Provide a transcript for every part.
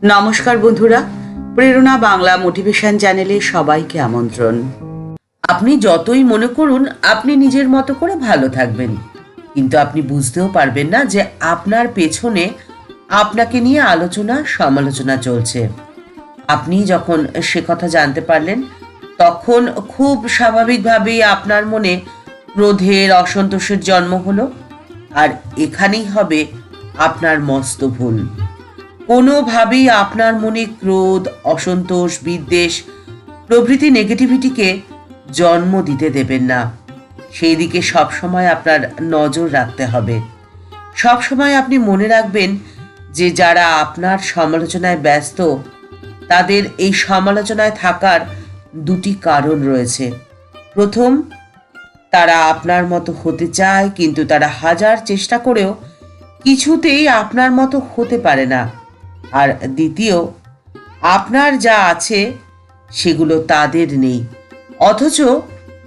নমস্কার বন্ধুরা, প্রেরণা বাংলা মোটিভেশন চ্যানেলে সবাইকে আমন্ত্রণ। আপনি যতই মনে করুন আপনি নিজের মতো করে ভালো থাকবেন, কিন্তু আপনি বুঝতেও পারবেন না যে আপনার পেছনে আপনাকে নিয়ে আলোচনা সমালোচনা চলছে। আপনি যখন সে কথা জানতে পারলেন, তখন খুব স্বাভাবিকভাবেই আপনার মনে ক্রোধের, অসন্তোষের জন্ম হলো। আর এখানেই হবে আপনার মস্ত ভুল। কোনোভাবেই আপনার মনে ক্রোধ, অসন্তোষ, বিদ্বেষ প্রভৃতি নেগেটিভিটিকে জন্ম দিতে দেবেন না। সেই দিকে সবসময় আপনার নজর রাখতে হবে। সবসময় আপনি মনে রাখবেন যে যারা আপনার সমালোচনায় ব্যস্ত, তাদের এই সমালোচনায় থাকার দুটি কারণ রয়েছে। প্রথম, তারা আপনার মতো হতে চায়, কিন্তু তারা হাজার চেষ্টা করেও কিছুতেই আপনার মতো হতে পারে না। আর দ্বিতীয়, আপনার যা আছে সেগুলো তাদের নেই, অথচ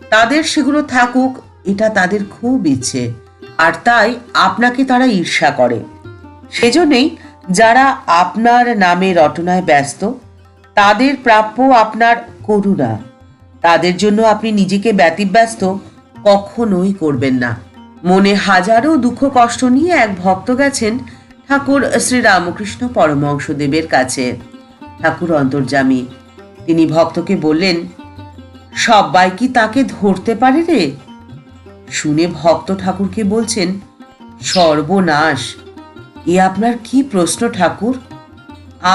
তাদের সেগুলো থাকুক এটা তাদের খুব ইচ্ছে, আর তাই আপনাকে তারা ঈর্ষা করে। সেজন্যই যারা আপনার নামে রটনায় ব্যস্ত, তাদের প্রাপ্য আপনার করুণা। তাদের জন্য আপনি নিজেকে ব্যতিব্যস্ত কখনোই করবেন না। মনে হাজারো দুঃখ কষ্ট নিয়ে এক ভক্ত গেছেন ঠাকুর শ্রী রামকৃষ্ণ পরমহংসদেবের কাছে। ঠাকুর অন্তর্যামী, তিনি ভক্তকে বললেন, সবাই কি তাকে ধরতে পারে রে? শুনে ভক্ত ঠাকুরকে বলছেন, সর্বনাশ, এ আপনার কি প্রশ্ন ঠাকুর?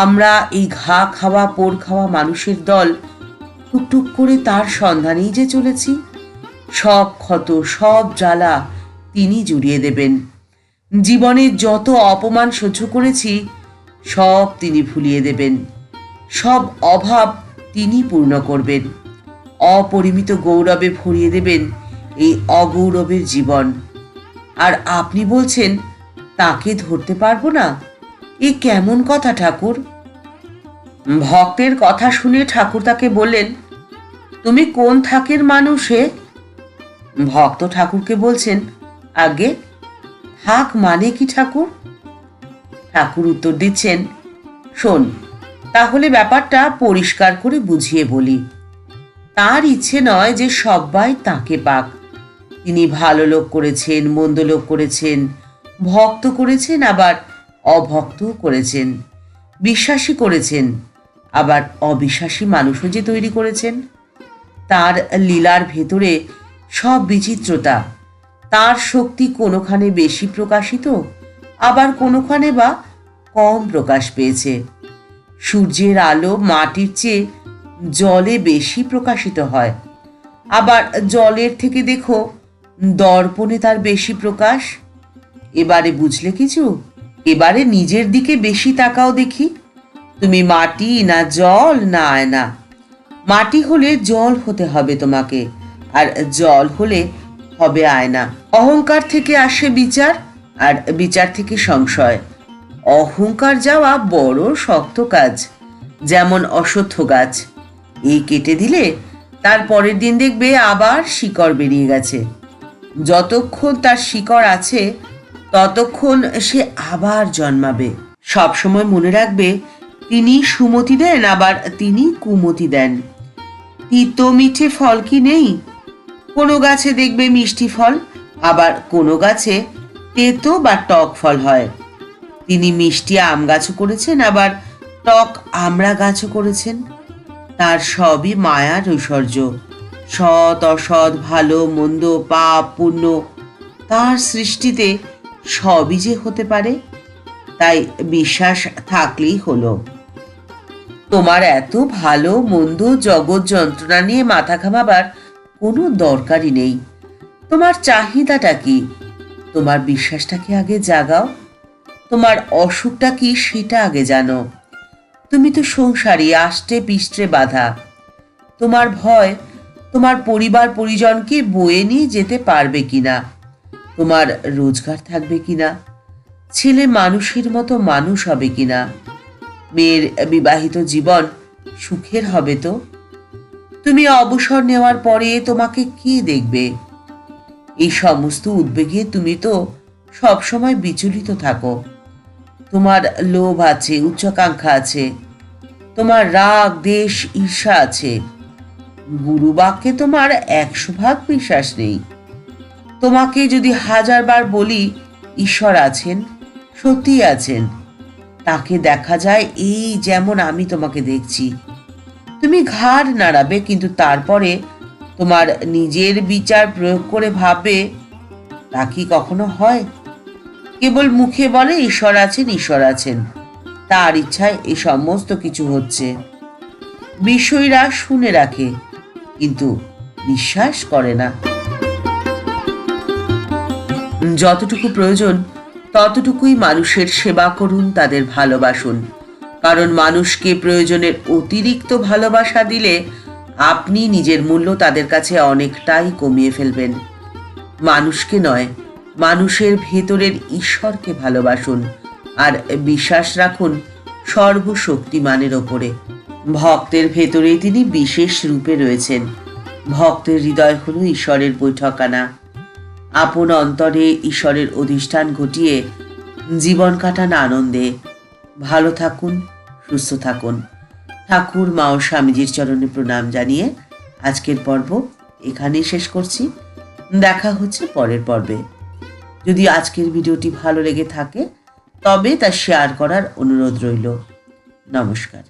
আমরা এই ঘা খাওয়া পোড় খাওয়া মানুষের দল টুকটুক করে তার সন্ধানেই যে চলেছি। সব ক্ষত, সব জ্বালা তিনি জুড়িয়ে দেবেন। জীবনের যত অপমান সহ্য করেছি সব তিনি ভুলিয়ে দেবেন। সব অভাব তিনি পূর্ণ করবেন। অপরিমিত গৌরবে ভরিয়ে দেবেন এই অগৌরবের জীবন। আর আপনি বলছেন তাকে ধরতে পারবো না? এ কেমন কথা ঠাকুর? ভক্তের কথা শুনে ঠাকুর তাকে বললেন, তুমি কোন থাকের মানুষ হে? ভক্ত ঠাকুরকে বলছেন, আগে থাক মানে কি ঠাকুর? ঠাকুর উত্তর দিচ্ছেন, শোন, তাহলে ব্যাপারটা পরিষ্কার করে বুঝিয়ে বলি। তার ইচ্ছে নয় যে সবাই তাকে পাক। তিনি ভালো লোক করেছেন, মন্দ লোক করেছেন, ভক্ত করেছেন, আবার অভক্তও করেছেন, বিশ্বাসী করেছেন, আবার অবিশ্বাসী মানুষও যে তৈরি করেছেন। তার লীলার ভেতরে সব বিচিত্রতা। তার শক্তি কোনোখানে বেশি প্রকাশিত, আবার কোনোখানে বা কম প্রকাশ পেয়েছে। সূর্যের আলো মাটির চেয়ে জলে বেশি প্রকাশিত হয়, আবার জলের থেকে দেখো দর্পণে তার বেশি প্রকাশ। এবারে বুঝলে কিছু? এবারে নিজের দিকে বেশি তাকাও দেখি। তুমি মাটি না জল না আয়না? মাটি হলে জল হতে হবে তোমাকে, আর জল হলে হবে আয়না। অহংকার থেকে আসে বিচার, আর বিচার থেকে সংশয়। অহংকার যাওয়া বড় শক্ত কাজ, যেমন অশ্বত্থ গাছ। এই কেটে দিলে তার পরের দিন দেখবে আবার শিকড় বেরিয়ে গেছে। যতক্ষণ তার শিকড় আছে ততক্ষণ সে আবার জন্মাবে। সবসময় মনে রাখবে, তিনি সুমতি দেন, আবার তিনি কুমতি দেন। তিতো মিঠে ফল কি নেই? কোনো গাছে দেখবে মিষ্টি ফল, আবার কোনো গাছে তেতো বা টক ফল হয়। তিনি মিষ্টি আম গাছও করেছেন, আবার টক আমড়া গাছও করেছেন। তার সবই মায়ার ঐশ্বর্য। সৎ অসৎ, ভালো মন্দ, পাপ পুণ্য, তার সৃষ্টিতে সবই যে হতে পারে। তাই বিশ্বাস থাকলেই হলো। তোমার এত ভালো মন্দ জগৎ যন্ত্রণা নিয়ে মাথা ঘামাবার কোনো দরকারই নেই। তোমার চাহিদাটা কি? তোমার বিশ্বাসটাকে আগে জাগাও। তোমার অসুখটা কি সেটা আগে জানো। তুমি তো সংসারী, আষ্টে পিষ্টে বাঁধা। তোমার ভয় তোমার পরিবার পরিজনকে বয়ে নিয়ে যেতে পারবে কিনা, তোমার রোজগার থাকবে কিনা, ছেলে মানুষের মতো মানুষ হবে কিনা, মেয়ের বিবাহিত জীবন সুখের হবে তো? তুমি অবসর নেওয়ার পরে তোমাকে কে দেখবে? এই সমস্ত উদ্বেগে তুমি তো সবসময় বিচলিত থাকো। তোমার লোভ আছে, উচ্চাকাঙ্ক্ষা আছে, তোমার রাগ, দেশ, ঈর্ষা আছে। গুরু বাক্যে তোমার 100% বিশ্বাস নেই। তোমাকে যদি 1000বার বলি ঈশ্বর আছেন, সত্যি আছেন, তাকে দেখা যায় এই যেমন আমি তোমাকে দেখছি। তুমি ঘাড় নাড়াবে, কিন্তু তারপরে তোমার নিজের বিচার প্রয়োগ করে ভাববে, তা কি কখনো হয়? কেবল মুখে বলে ঈশ্বর আছেন, ঈশ্বর আছেন, তার ইচ্ছায় এই সমস্ত কিছু হচ্ছে। বিষয়রা শুনে রাখে, কিন্তু বিশ্বাস করে না। যতটুকু প্রয়োজন ততটুকুই মানুষের সেবা করুন, তাদের ভালোবাসুন। কারণ মানুষকে প্রয়োজনের অতিরিক্ত ভালোবাসা দিলে আপনি নিজের মূল্য তাদের কাছে অনেকটাই কমিয়ে ফেলবেন। মানুষকে নয়, মানুষের ভেতরের ঈশ্বরকে ভালোবাসুন আর বিশ্বাস রাখুন সর্বশক্তিমানের ওপরে। ভক্তের ভেতরেই তিনি বিশেষ রূপে রয়েছেন। ভক্তের হৃদয় হল ঈশ্বরের বৈঠকখানা। আপন অন্তরে ঈশ্বরের অধিষ্ঠান ঘটিয়ে জীবন কাটান আনন্দে। ভালো থাকুন, সুস্থ থাকুন। ঠাকুর মা ও স্বামীজির চরণে প্রণাম জানিয়ে আজকের পর্ব এখানেই শেষ করছি। দেখা হচ্ছে পরের পর্বে। যদি আজকের ভিডিওটি ভালো লেগে থাকে তবে তা শেয়ার করার অনুরোধ রইল। নমস্কার।